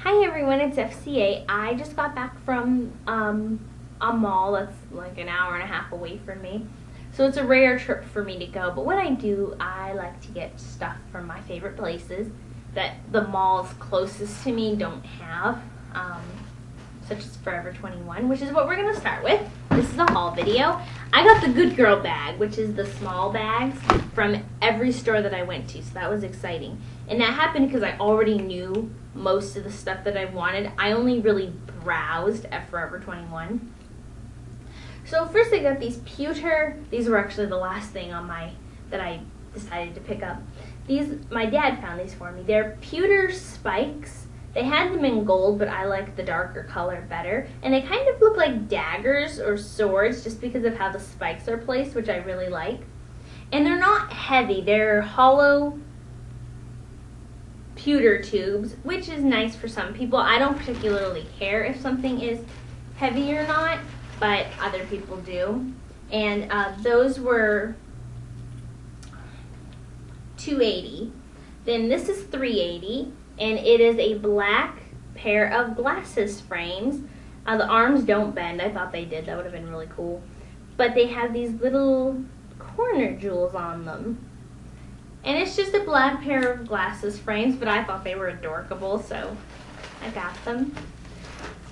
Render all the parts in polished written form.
Hi everyone, it's FCA. I just got back from a mall that's like an hour and a half away from me. So it's a rare trip for me to go, but when I do, I like to get stuff from my favorite places that the malls closest to me don't have, such as Forever21, which is what we're going to start with. This is a haul video. I got the Good Girl bag, which is the small bags from every store that I went to, so that was exciting. And that happened because I already knew most of the stuff that I wanted. I only really browsed at Forever21. So first I got these pewter, these were actually the last thing on that I decided to pick up. My dad found these for me. They're pewter spikes. They had them in gold, but I like the darker color better. And they kind of look like daggers or swords just because of how the spikes are placed, which I really like. And they're not heavy. They're hollow pewter tubes, which is nice for some people. I don't particularly care if something is heavy or not, but other people do. And those were $2.80. Then this is $3.80, and it is a black pair of glasses frames. The arms don't bend. I thought they did. That would have been really cool. But they have these little corner jewels on them. And it's just a black pair of glasses frames, but I thought they were adorable, so I got them.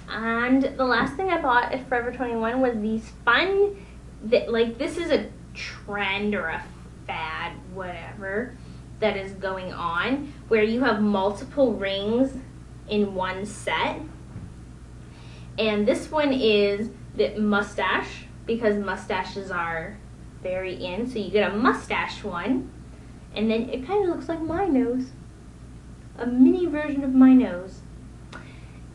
And the last thing I bought at Forever21 was these fun, this is a trend or a fad, whatever, that is going on, where you have multiple rings in one set. And this one is the mustache, because mustaches are very in, so you get a mustache one. And then it kind of looks like my nose. A mini version of my nose.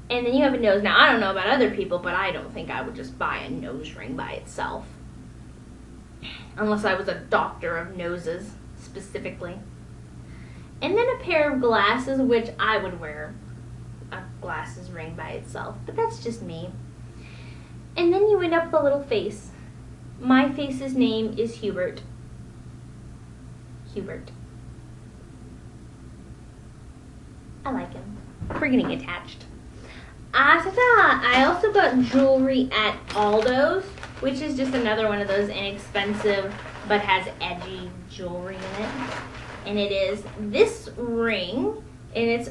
And then you have a nose. Now, I don't know about other people, but I don't think I would just buy a nose ring by itself. Unless I was a doctor of noses, specifically. And then a pair of glasses, which I would wear a glasses ring by itself. But that's just me. And then you end up with a little face. My face's name is Hubert. Hubert. I like him. We're getting attached. I also got jewelry at Aldo's, which is just another one of those inexpensive but has edgy jewelry in it. And it is this ring, and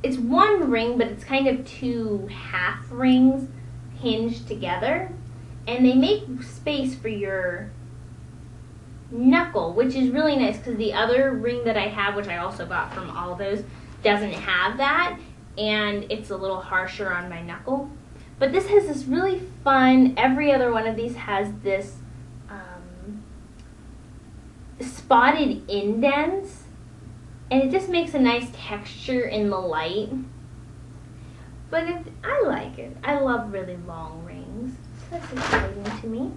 it's one ring, but it's kind of two half rings hinged together, and they make space for your knuckle, which is really nice because the other ring that I have, which I also got from Aldo's, doesn't have that, and it's a little harsher on my knuckle. But this has this really fun, every other one of these has this spotted indents, and it just makes a nice texture in the light. But I like it. I love really long rings. So that's exciting to me.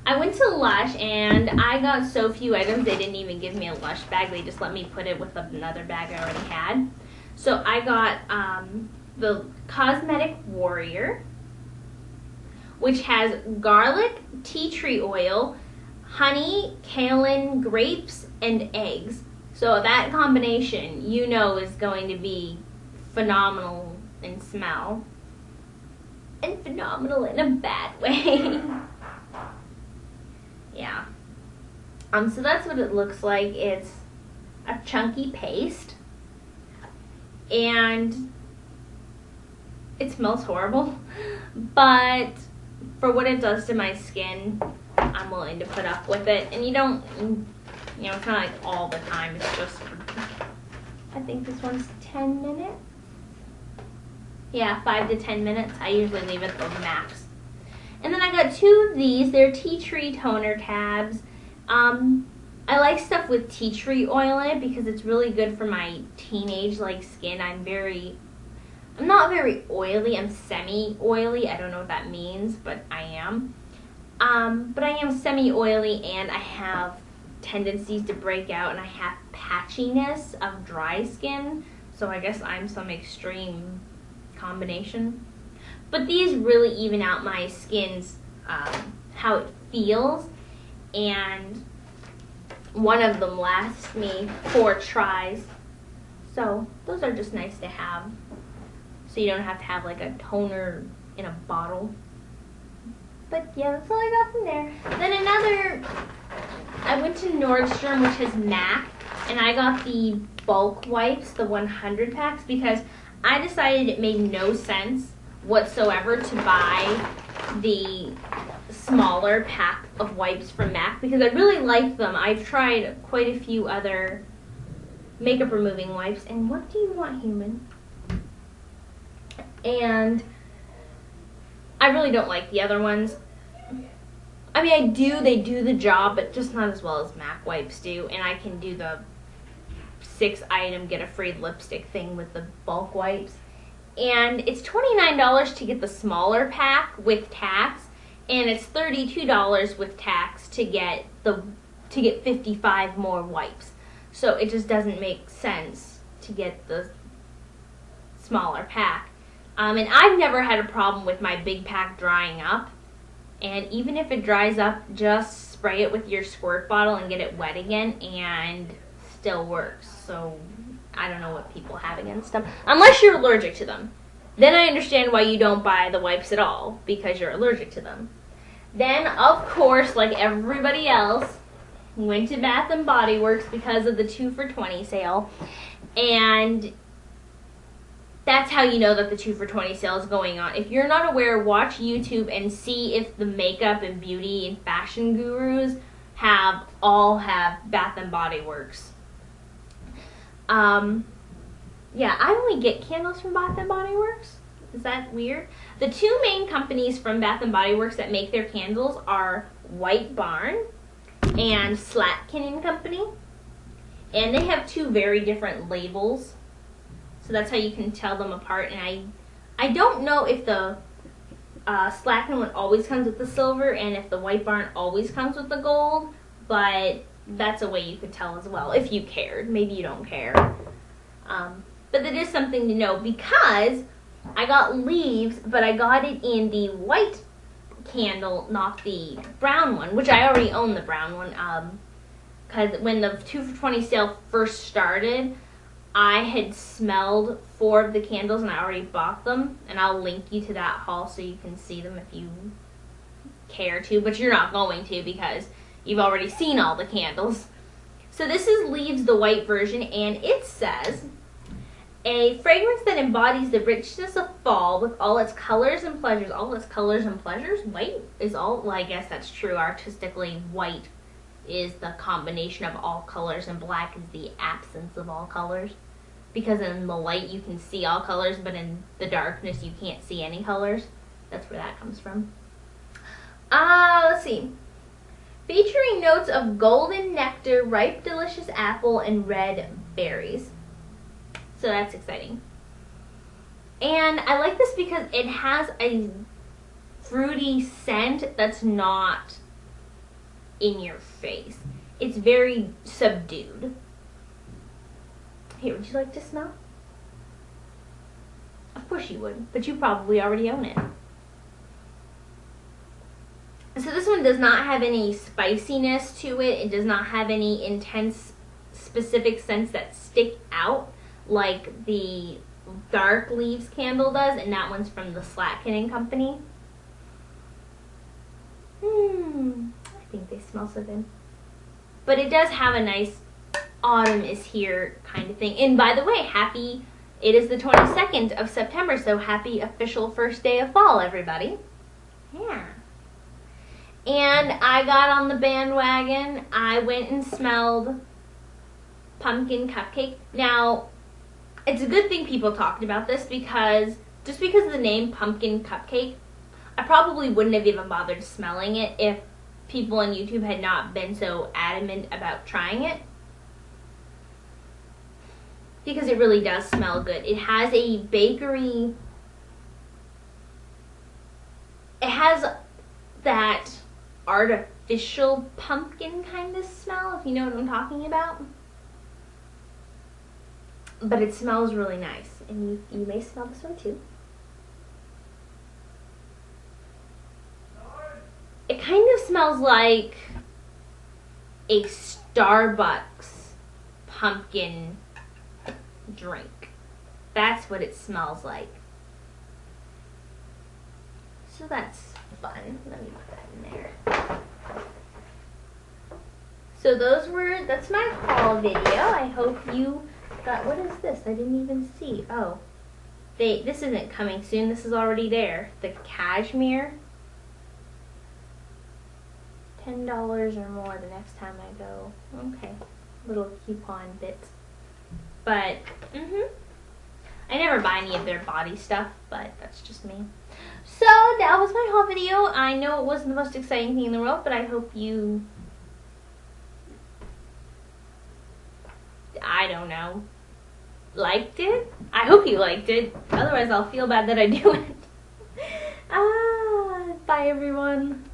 I went to Lush, and I got so few items, they didn't even give me a Lush bag. They just let me put it with another bag I already had. So I got the Cosmetic Warrior, which has garlic, tea tree oil, honey, kaolin, grapes, and eggs. So that combination, you know, is going to be phenomenal in smell. And phenomenal in a bad way. Yeah. So that's what it looks like. It's a chunky paste. And it smells horrible. But for what it does to my skin, I'm willing to put up with it. And you don't, it's not like all the time. It's just for, I think this one's 10 minutes. Yeah, 5 to 10 minutes. I usually leave it the max. And then I got two of these. They're tea tree toner tabs. I like stuff with tea tree oil in it because it's really good for my teenage-like skin. I'm not very oily. I'm semi-oily. I don't know what that means, but I am. But I am semi-oily, and I have tendencies to break out, and I have patchiness of dry skin. So I guess I'm some extreme combination. But these really even out my skin's, how it feels. And one of them lasts me 4 tries. So those are just nice to have. so you don't have to have like a toner in a bottle. But yeah, that's all I got from there. Then I went to Nordstrom, which has MAC, and I got the bulk wipes, the 100 packs, because I decided it made no sense whatsoever to buy the smaller pack of wipes from MAC because I really like them. I've tried quite a few other makeup removing wipes, and what do you want, human? And I really don't like the other ones. I mean, they do the job, but just not as well as MAC wipes do, and I can do the 6-item get a free lipstick thing with the bulk wipes. And it's $29 to get the smaller pack with tax, and it's $32 with tax to get 55 more wipes. So it just doesn't make sense to get the smaller pack. And I've never had a problem with my big pack drying up. And even if it dries up, just spray it with your squirt bottle and get it wet again, and still works. So I don't know what people have against them. Unless you're allergic to them. Then I understand why you don't buy the wipes at all, because you're allergic to them. Then, of course, like everybody else, went to Bath & Body Works because of the 2 for $20 sale. And that's how you know that the 2 for $20 sale is going on. If you're not aware, watch YouTube and see if the makeup and beauty and fashion gurus all have Bath & Body Works. Yeah, I only get candles from Bath & Body Works. Is that weird? The 2 main companies from Bath & Body Works that make their candles are White Barn and Slatkin & Company. And they have 2 very different labels. So that's how you can tell them apart. And I don't know if the Slatkin one always comes with the silver and if the White Barn always comes with the gold. But that's a way you could tell as well, if you cared. Maybe you don't care. But that is something to know, because I got leaves, but I got it in the white candle, not the brown one, which I already own the brown one. Because when the 2 for $20 sale first started, I had smelled 4 of the candles and I already bought them. And I'll link you to that haul so you can see them if you care to, but you're not going to because you've already seen all the candles. So this is Leaves, the white version, and it says, a fragrance that embodies the richness of fall with all its colors and pleasures. All its colors and pleasures? White is all, well, I guess that's true. Artistically, white is the combination of all colors and black is the absence of all colors. Because in the light you can see all colors, but in the darkness you can't see any colors. That's where that comes from. Let's see. Featuring notes of golden nectar, ripe delicious apple, and red berries. So that's exciting. And I like this because it has a fruity scent that's not in your face. It's very subdued. Here, would you like to smell? Of course you would, but you probably already own it. So this one does not have any spiciness to it. It does not have any intense specific scents that stick out like the Dark Leaves candle does, and that one's from the Slatkin & Company. I think they smell so good. But it does have a nice autumn is here kind of thing. And by the way, it is the 22nd of September, so happy official first day of fall, everybody. Yeah. And I got on the bandwagon. I went and smelled pumpkin cupcake. Now, it's a good thing people talked about this because just because of the name pumpkin cupcake, I probably wouldn't have even bothered smelling it if people on YouTube had not been so adamant about trying it. Because it really does smell good. It has a bakery, it has that artificial pumpkin kind of smell, if you know what I'm talking about. But it smells really nice. And you may smell this one too. It kind of smells like a Starbucks pumpkin drink. That's what it smells like. So that's fun. Let me put that in there. So that's my haul video. I hope you got, what is this? I didn't even see. Oh, this isn't coming soon. This is already there. The cashmere. $10 or more the next time I go. Okay, little coupon bits. But, I never buy any of their body stuff, but that's just me. So, that was my haul video. I know it wasn't the most exciting thing in the world, but I hope you, I don't know, liked it? I hope you liked it. Otherwise, I'll feel bad that I do it. Bye everyone.